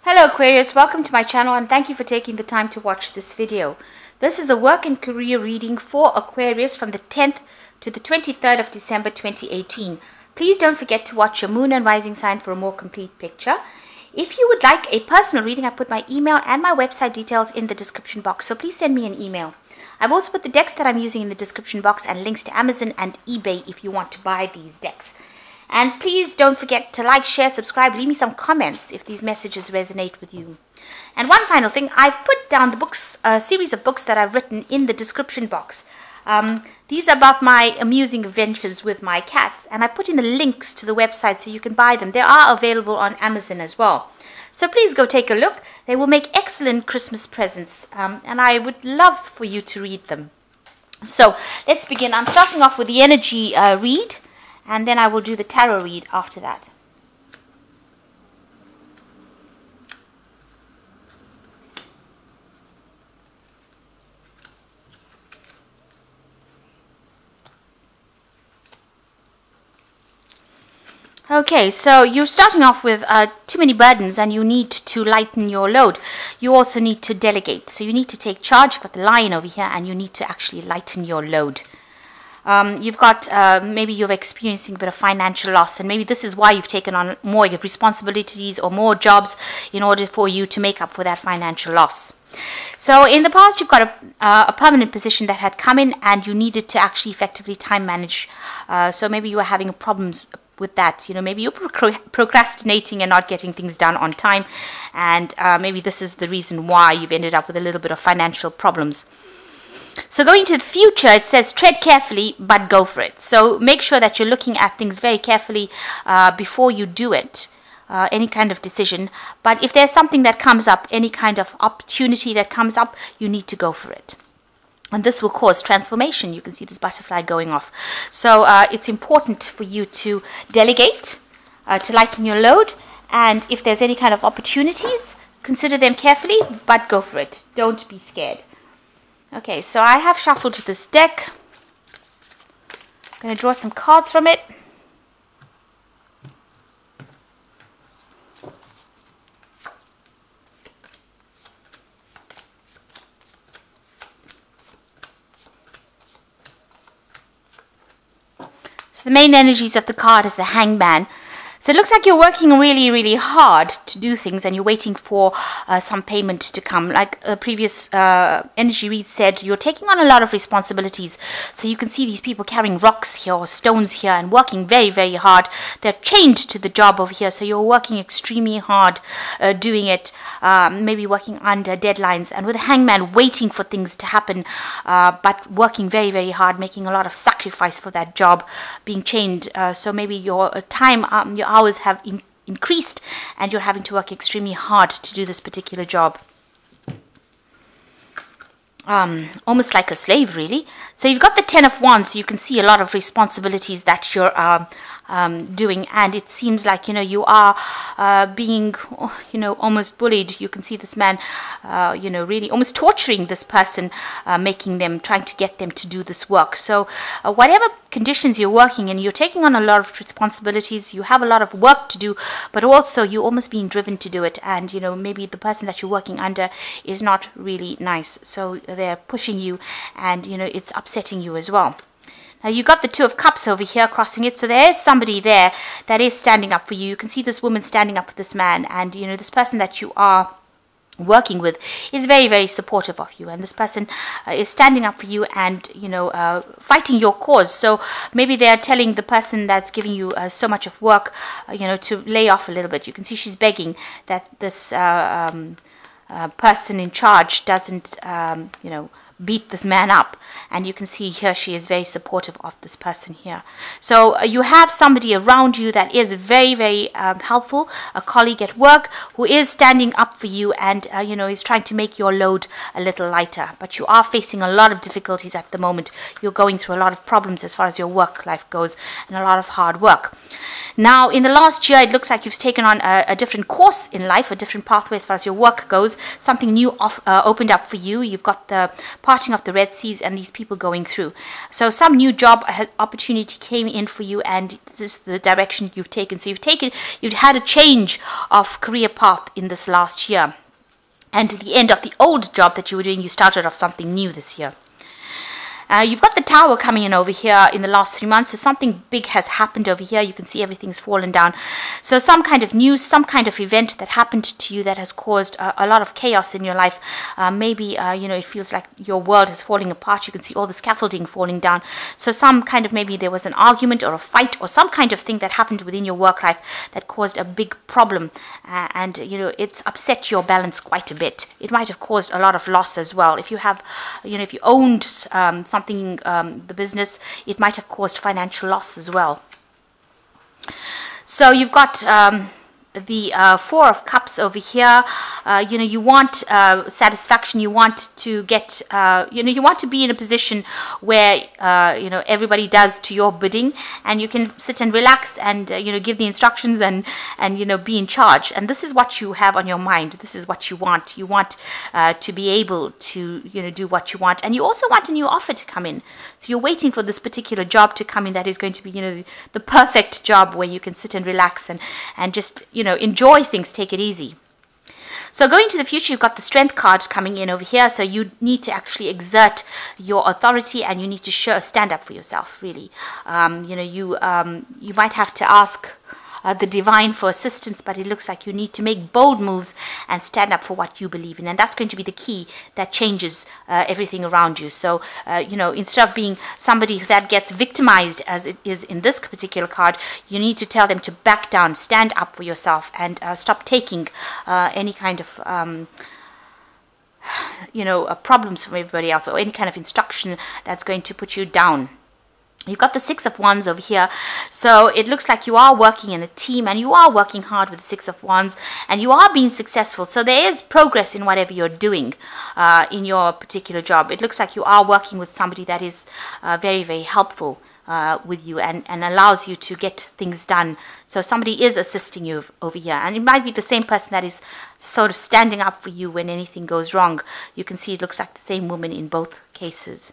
Hello Aquarius, welcome to my channel and thank you for taking the time to watch this video. This is a work and career reading for Aquarius from the 10th to the 23rd of December 2018. Please don't forget to watch your moon and rising sign for a more complete picture. If you would like a personal reading, I put my email and my website details in the description box, so please send me an email. I've also put the decks that I'm using in the description box and links to Amazon and eBay if you want to buy these decks. And please don't forget to like, share, subscribe, leave me some comments if these messages resonate with you. And one final thing, I've put down the books, a series of books that I've written in the description box. These are about my amusing adventures with my cats, and I put in the links to the website so you can buy them. They are available on Amazon as well. So please go take a look. They will make excellent Christmas presents, and I would love for you to read them. So let's begin. I'm starting off with the energy read, and then I will do the tarot read after that. Okay, so you're starting off with too many burdens and you need to lighten your load. You also need to delegate. So you need to take charge. You've got the lion over here and you need to actually lighten your load. You've got, maybe you're experiencing a bit of financial loss, and maybe this is why you've taken on more responsibilities or more jobs in order for you to make up for that financial loss. So in the past, you've got a permanent position that had come in and you needed to actually effectively time manage. So maybe you were having problems with that. Maybe you're procrastinating and not getting things done on time, and maybe this is the reason why you've ended up with a little bit of financial problems. So going to the future, it says tread carefully, but go for it. So make sure that you're looking at things very carefully before you do it, any kind of decision. But if there's something that comes up, any kind of opportunity that comes up, you need to go for it. And this will cause transformation. You can see this butterfly going off. So it's important for you to delegate, to lighten your load. And if there's any kind of opportunities, consider them carefully, but go for it. Don't be scared. Okay, so I have shuffled this deck. I'm going to draw some cards from it. So the main energies of the card is the Hangman. So it looks like you're working really, really hard to do things and you're waiting for some payment to come. Like the previous energy read said, you're taking on a lot of responsibilities. So you can see these people carrying rocks here or stones here and working very, very hard. They're chained to the job over here. So you're working extremely hard doing it, maybe working under deadlines. And with the Hangman, waiting for things to happen, but working very, very hard, making a lot of sacrifice for that job, being chained. So maybe your time, your hours have increased and you're having to work extremely hard to do this particular job. Almost like a slave, really. So you've got the Ten of Wands, so you can see a lot of responsibilities that you're doing, and it seems like you are being almost bullied. You can see this man really almost torturing this person, trying to get them to do this work. So whatever conditions you're working in, you're taking on a lot of responsibilities, you have a lot of work to do, but also you're almost being driven to do it, and maybe the person that you're working under is not really nice, so they're pushing you, and it's upsetting you as well. Now you got the Two of Cups over here crossing it, so there is somebody there that is standing up for you. You can see this woman standing up for this man, and this person that you are working with is very, very supportive of you, and this person is standing up for you and fighting your cause. So maybe they are telling the person that's giving you so much of work to lay off a little bit. You can see she's begging that this person in charge doesn't beat this man up, and you can see here she is very supportive of this person here. So you have somebody around you that is very, very helpful, a colleague at work who is standing up for you and is trying to make your load a little lighter, but you are facing a lot of difficulties at the moment. You're going through a lot of problems as far as your work life goes, and a lot of hard work. Now in the last year, it looks like you've taken on a different course in life, a different pathway as far as your work goes. Something new opened up for you. You've got the parting of the Red Seas and these people going through. So some new job opportunity came in for you, and this is the direction you've taken. So you've had a change of career path in this last year. And at the end of the old job that you were doing, you started off something new this year. You've got the Tower coming in over here in the last 3 months, so something big has happened over here. You can see everything's fallen down. So some kind of news, some kind of event that happened to you that has caused a lot of chaos in your life. Maybe, it feels like your world is falling apart. You can see all the scaffolding falling down. So some kind of, maybe there was an argument or a fight or some kind of thing that happened within your work life that caused a big problem. And it's upset your balance quite a bit. It might have caused a lot of loss as well. If you have, if you owned something, the business, it might have caused financial loss as well. So you've got the Four of Cups over here. You want satisfaction. You want to get, you want to be in a position where, everybody does to your bidding, and you can sit and relax and, give the instructions and be in charge. And this is what you have on your mind. This is what you want. You want to be able to, do what you want. And you also want a new offer to come in. So you're waiting for this particular job to come in that is going to be, the perfect job where you can sit and relax and just, enjoy things, take it easy. So going to the future, you've got the Strength cards coming in over here. So you need to actually exert your authority, and you need to stand up for yourself, really. You might have to ask the divine for assistance, but it looks like you need to make bold moves and stand up for what you believe in, and that's going to be the key that changes everything around you. So instead of being somebody that gets victimized, as it is in this particular card, you need to tell them to back down, stand up for yourself, and stop taking any kind of problems from everybody else, or any kind of instruction that's going to put you down. You've got the Six of Wands over here. So it looks like you are working in a team, and you are working hard with the Six of Wands, and you are being successful. So there is progress in whatever you're doing in your particular job. It looks like you are working with somebody that is very, very helpful with you and allows you to get things done. So somebody is assisting you over here, and it might be the same person that is sort of standing up for you when anything goes wrong. You can see it looks like the same woman in both cases.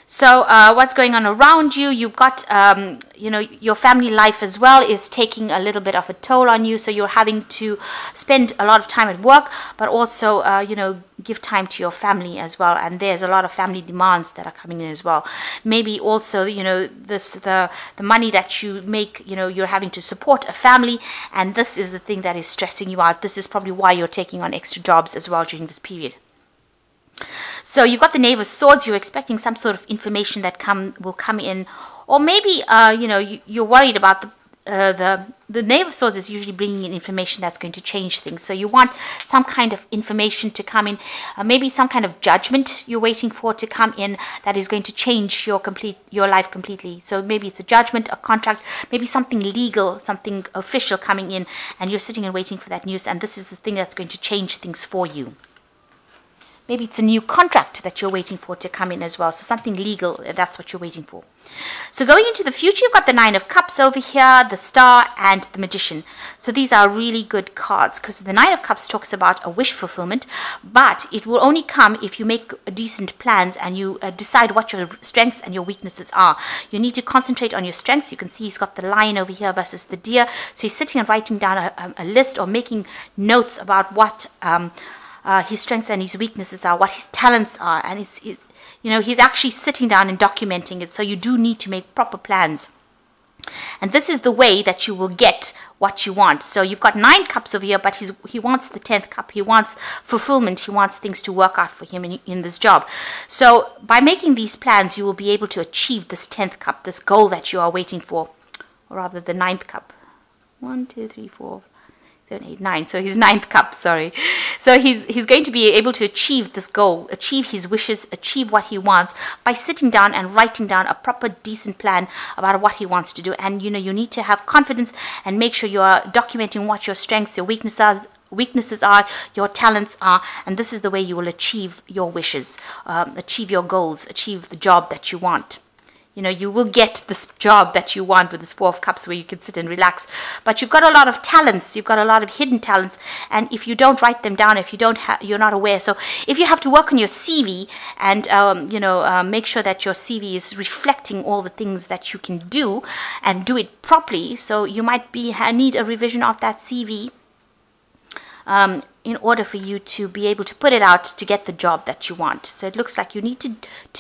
So what's going on around you? You've got, your family life as well is taking a little bit of a toll on you. So you're having to spend a lot of time at work, but also, give time to your family as well. And there's a lot of family demands that are coming in as well. Maybe also, the money that you make, you're having to support a family, and this is the thing that is stressing you out. This is probably why you're taking on extra jobs as well during this period. So you've got the Knave of Swords. You're expecting some sort of information that will come in, or maybe you're worried about the Knave of Swords is usually bringing in information that's going to change things. So you want some kind of information to come in, maybe some kind of judgment you're waiting for to come in that is going to change your life completely. So maybe it's a judgment, a contract, maybe something legal, something official coming in, and you're sitting and waiting for that news. And this is the thing that's going to change things for you. Maybe it's a new contract that you're waiting for to come in as well. So something legal, that's what you're waiting for. So going into the future, you've got the Nine of Cups over here, the Star, and the Magician. So these are really good cards, because the Nine of Cups talks about a wish fulfillment, but it will only come if you make decent plans and you decide what your strengths and your weaknesses are. You need to concentrate on your strengths. You can see he's got the lion over here versus the deer. So he's sitting and writing down a list or making notes about what his strengths and his weaknesses are, what his talents are, and he's actually sitting down and documenting it. So you do need to make proper plans, and this is the way that you will get what you want. So you've got 9 cups over here, but he wants the 10th cup. He wants fulfillment. He wants things to work out for him in this job. So by making these plans, you will be able to achieve this 10th cup, this goal that you are waiting for, or rather the 9th cup. 1, 2, 3, 4, 7, 8, 9. So his 9th cup, sorry. So he's going to be able to achieve this goal, achieve his wishes, achieve what he wants by sitting down and writing down a proper, decent plan about what he wants to do. And you need to have confidence and make sure you are documenting what your strengths, your weaknesses are, your talents are, and this is the way you will achieve your wishes, achieve your goals, achieve the job that you want. you will get this job that you want with this Four of Cups where you can sit and relax. But you've got a lot of talents, you've got a lot of hidden talents, and if you don't write them down, if you don't you're not aware. So if you have to work on your CV and make sure that your CV is reflecting all the things that you can do and do it properly. So you might need a revision of that CV in order for you to be able to put it out to get the job that you want. So it looks like you need to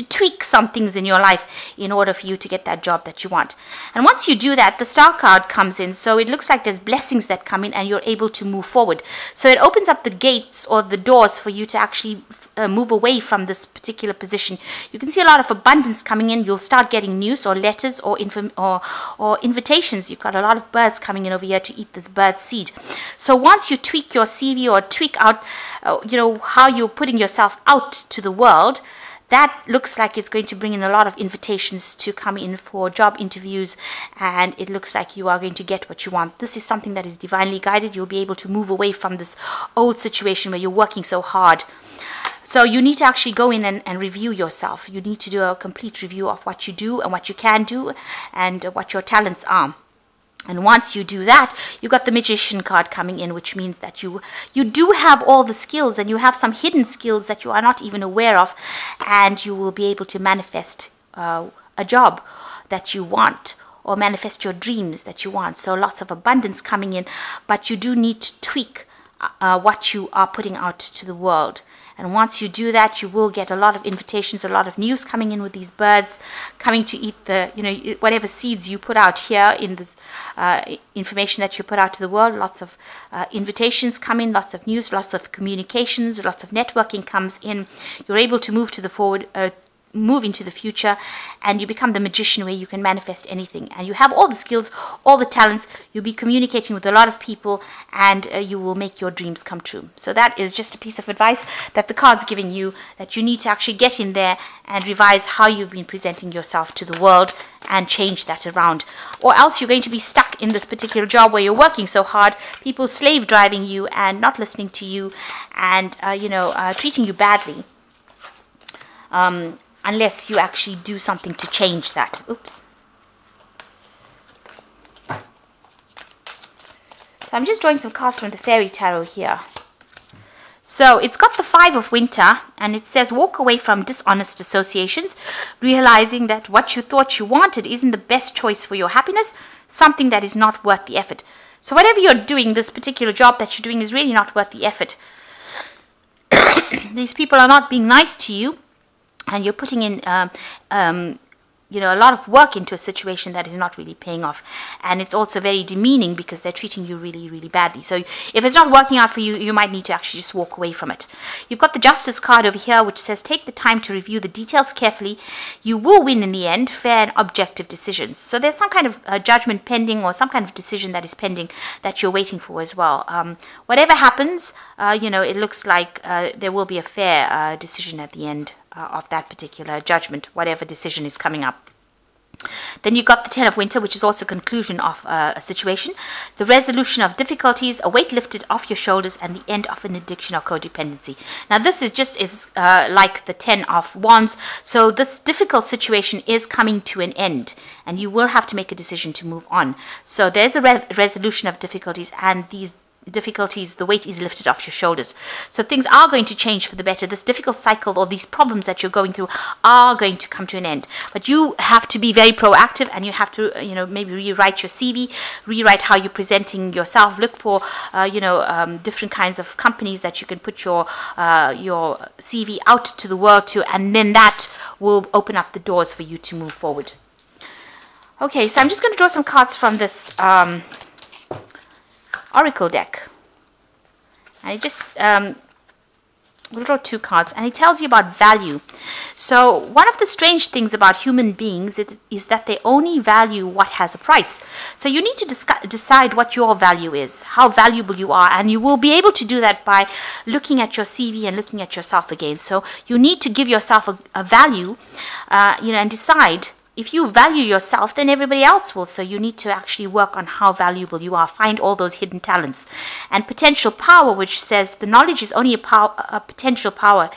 tweak some things in your life in order for you to get that job that you want. And once you do that, the Star card comes in. So it looks like there's blessings that come in and you're able to move forward. So it opens up the gates or the doors for you to actually move away from this particular position. You can see a lot of abundance coming in. You'll start getting news or letters or invitations. You've got a lot of birds coming in over here to eat this bird seed. So once you tweak your CV or tweak out how you're putting yourself out to the world, that looks like it's going to bring in a lot of invitations to come in for job interviews, and it looks like you are going to get what you want. This is something that is divinely guided. You'll be able to move away from this old situation where you're working so hard. So you need to actually go in and review yourself. You need to do a complete review of what you do and what you can do and what your talents are. And once you do that, you got the Magician card coming in, which means that you do have all the skills, and you have some hidden skills that you are not even aware of, and you will be able to manifest a job that you want, or manifest your dreams that you want. So lots of abundance coming in, but you do need to tweak what you are putting out to the world. And once you do that, you will get a lot of invitations, a lot of news coming in with these birds coming to eat the, whatever seeds you put out here in this information that you put out to the world. Lots of invitations come in, lots of news, lots of communications, lots of networking comes in. You're able to move to the move into the future, and you become the magician where you can manifest anything, and you have all the skills, all the talents. You'll be communicating with a lot of people, and you will make your dreams come true. So that is just a piece of advice that the card's giving you, that you need to actually get in there and revise how you've been presenting yourself to the world and change that around, or else you're going to be stuck in this particular job where you're working so hard, people slave driving you and not listening to you, and treating you badly, unless you actually do something to change that. Oops. So I'm just drawing some cards from the Fairy Tarot here. So it's got the Five of Winter, and it says walk away from dishonest associations, realizing that what you thought you wanted isn't the best choice for your happiness, something that is not worth the effort. So whatever you're doing, this particular job that you're doing is really not worth the effort. These people are not being nice to you, and you're putting in a lot of work into a situation that is not really paying off. And it's also very demeaning because they're treating you really, really badly. So if it's not working out for you, you might need to actually just walk away from it. You've got the Justice card over here, which says take the time to review the details carefully. You will win in the end, fair and objective decisions. So there's some kind of judgment pending, or some kind of decision that is pending that you're waiting for as well. Whatever happens, it looks like there will be a fair decision at the end of that particular judgment, whatever decision is coming up. Then you got the Ten of Winter, which is also conclusion of a situation, the resolution of difficulties, a weight lifted off your shoulders, and the end of an addiction or codependency. Now this is like the Ten of Wands. So this difficult situation is coming to an end, and you will have to make a decision to move on. So there's a resolution of difficulties, and these difficulties, the weight is lifted off your shoulders. So things are going to change for the better. This difficult cycle, or these problems that you're going through, are going to come to an end. But you have to be very proactive, and you have to, maybe rewrite your CV, rewrite how you're presenting yourself. Look for, different kinds of companies that you can put your CV out to the world to, and then that will open up the doors for you to move forward. Okay, so I'm just going to draw some cards from this Oracle deck, and it just we'll draw two cards, and it tells you about value. So one of the strange things about human beings is that they only value what has a price. So you need to decide what your value is, how valuable you are, and you will be able to do that by looking at your CV and looking at yourself again. So you need to give yourself a value, and decide. If you value yourself, then everybody else will. So you need to actually work on how valuable you are. Find all those hidden talents. And potential power, which says the knowledge is only a potential power.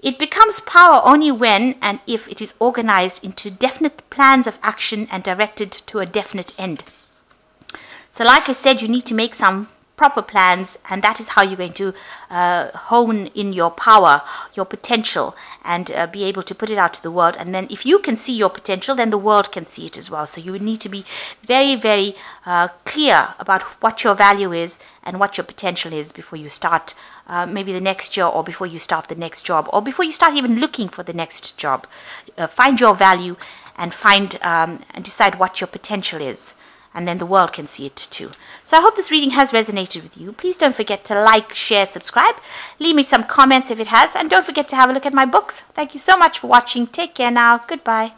It becomes power only when and if it is organized into definite plans of action and directed to a definite end. So like I said, you need to make some proper plans, and that is how you're going to hone in your power, your potential, and be able to put it out to the world. And then if you can see your potential, then the world can see it as well. So you would need to be very, very clear about what your value is and what your potential is before you start maybe the next year, or before you start the next job, or before you start even looking for the next job. Find your value and and decide what your potential is. And then the world can see it too. So I hope this reading has resonated with you. Please don't forget to like, share, subscribe. Leave me some comments if it has. And don't forget to have a look at my books. Thank you so much for watching. Take care now. Goodbye.